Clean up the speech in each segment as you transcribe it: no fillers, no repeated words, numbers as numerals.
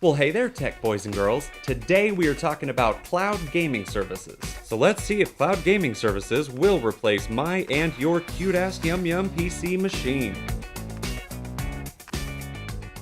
Well, hey there, tech boys and girls. Today we are talking about cloud gaming services. So let's see if cloud gaming services will replace my and your cute-ass yum-yum PC machine.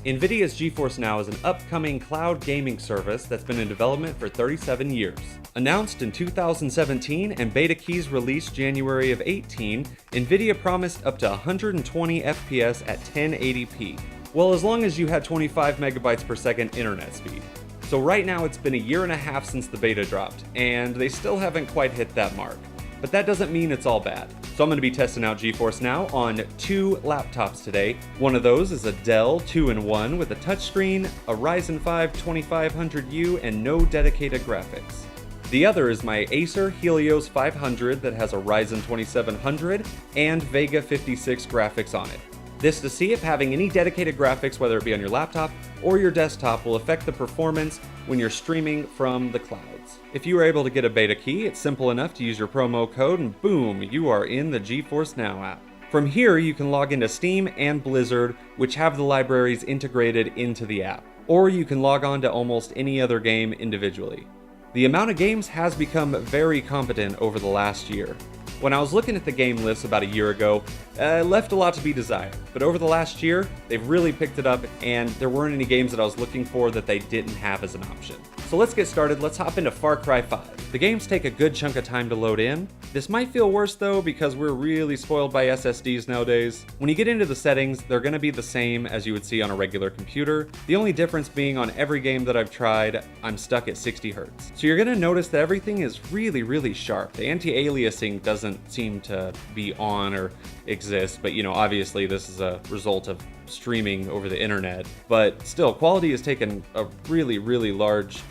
NVIDIA's GeForce Now is an upcoming cloud gaming service that's been in development for 37 years. Announced in 2017 and beta keys released January of 18, NVIDIA promised up to 120 FPS at 1080p. Well, as long as you had 25 megabytes per second internet speed. So right now it's been a year and a half since the beta dropped, and they still haven't quite hit that mark. But that doesn't mean it's all bad. So I'm going to be testing out GeForce Now on 2 laptops today. One of those is a Dell 2-in-1 with a touchscreen, a Ryzen 5 2500U, and no dedicated graphics. The other is my Acer Helios 500 that has a Ryzen 2700 and Vega 56 graphics on it. This to see if having any dedicated graphics, whether it be on your laptop or your desktop, will affect the performance when you're streaming from the clouds. If you are able to get a beta key, it's simple enough to use your promo code and boom, you are in the GeForce Now app. From here, you can log into Steam and Blizzard, which have the libraries integrated into the app. Or you can log on to almost any other game individually. The amount of games has become very competent over the last year. When I was looking at the game list about a year ago, it left a lot to be desired. But over the last year, they've really picked it up, and there weren't any games that I was looking for that they didn't have as an option. So let's get started. Let's hop into Far Cry 5. The games take a good chunk of time to load in. This might feel worse though because we're really spoiled by SSDs nowadays. When you get into the settings, they're going to be the same as you would see on a regular computer. The only difference being on every game that I've tried, I'm stuck at 60 Hz. So you're going to notice that everything is really sharp. The anti-aliasing doesn't seem to be on or exist, but obviously this is a result of streaming over the internet, but still quality has taken a really large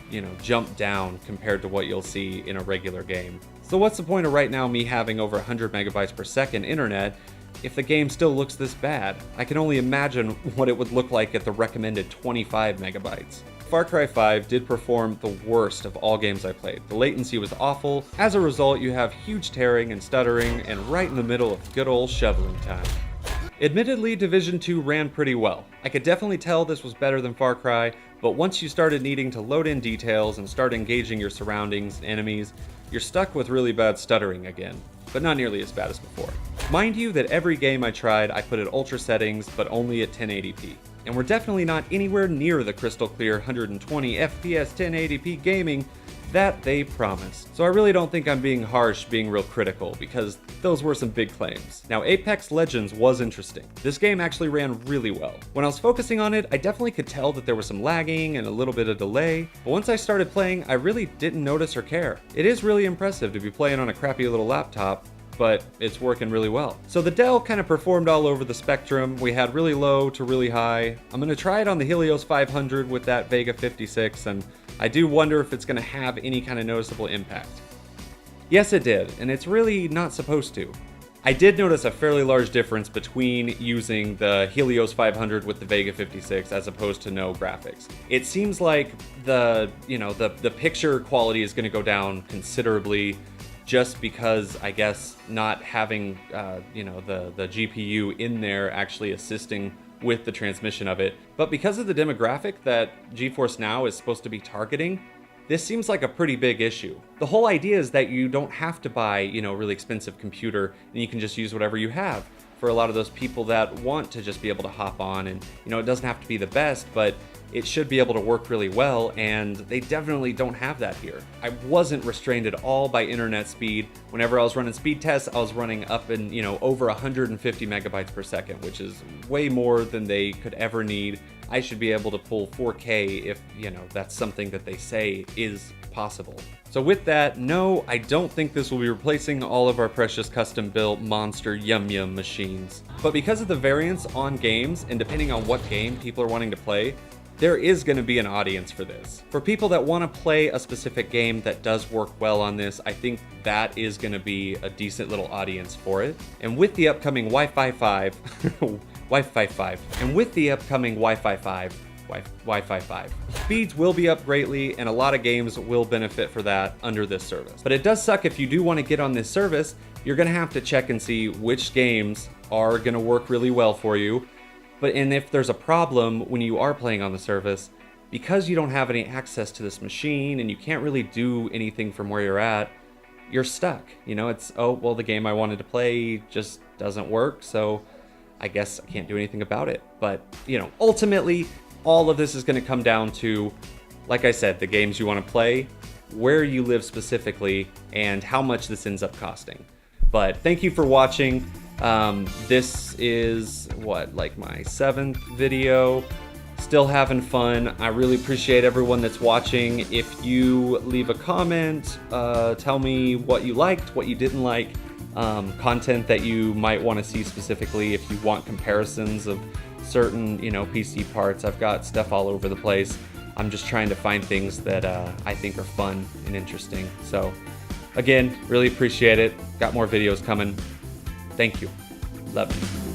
jump down compared to what you'll see in a regular game. So what's the point of right now me having over 100 megabytes per second internet if the game still looks this bad? I can only imagine what it would look like at the recommended 25 megabytes. Far Cry 5 did perform the worst of all games I played. The latency was awful. As a result, you have huge tearing and stuttering, and right in the middle of good old shoveling time. Admittedly, Division 2 ran pretty well. I could definitely tell this was better than Far Cry, but once you started needing to load in details and start engaging your surroundings and enemies, you're stuck with really bad stuttering again, but not nearly as bad as before. Mind you that every game I tried, I put at ultra settings, but only at 1080p. And we're definitely not anywhere near the crystal clear 120 FPS 1080p gaming that they promised. So I really don't think I'm being harsh, being real critical, because those were some big claims. Now, Apex Legends was interesting. This game actually ran really well. When I was focusing on it, I definitely could tell that there was some lagging and a little bit of delay, but once I started playing, I really didn't notice or care. It is really impressive to be playing on a crappy little laptop, but it's working really well. So the Dell kind of performed all over the spectrum. We had really low to really high. I'm gonna try it on the Helios 500 with that Vega 56, and I do wonder if it's gonna have any kind of noticeable impact. Yes, it did, and it's really not supposed to. I did notice a fairly large difference between using the Helios 500 with the Vega 56 as opposed to no graphics. It seems like the picture quality is gonna go down considerably, just because I guess not having the GPU in there actually assisting with the transmission of it. But because of the demographic that GeForce Now is supposed to be targeting, this seems like a pretty big issue. The whole idea is that you don't have to buy, a really expensive computer, and you can just use whatever you have. For a lot of those people that want to just be able to hop on, and it doesn't have to be the best, but it should be able to work really well, and they definitely don't have that here. I wasn't restrained at all by internet speed. Whenever I was running speed tests, I was running up in, over 150 megabytes per second, which is way more than they could ever need. I should be able to pull 4K if, that's something that they say is possible. So with that, no, I don't think this will be replacing all of our precious custom-built monster yum-yum machines. But because of the variance on games, and depending on what game people are wanting to play, there is going to be an audience for this. For people that want to play a specific game that does work well on this, I think that is going to be a decent little audience for it. And with the upcoming Wi-Fi 5, and with the upcoming Wi-Fi 5, speeds will be up greatly, and a lot of games will benefit for that under this service. But it does suck if you do want to get on this service, you're going to have to check and see which games are going to work really well for you. And if there's a problem when you are playing on the service, because you don't have any access to this machine and you can't really do anything from where you're at, you're stuck. You know, it's, oh, well, the game I wanted to play just doesn't work, so I guess I can't do anything about it. But, you know, ultimately, all of this is going to come down to, like I said, the games you want to play, where you live specifically, and how much this ends up costing. But thank you for watching. This is, what, like my 7th video. Still having fun. I really appreciate everyone that's watching. If you leave a comment, tell me what you liked, what you didn't like, content that you might want to see specifically. If you want comparisons of certain, you know, PC parts, I've got stuff all over the place. I'm just trying to find things that I think are fun and interesting. So again, really appreciate it. Got more videos coming. Thank you. Love you.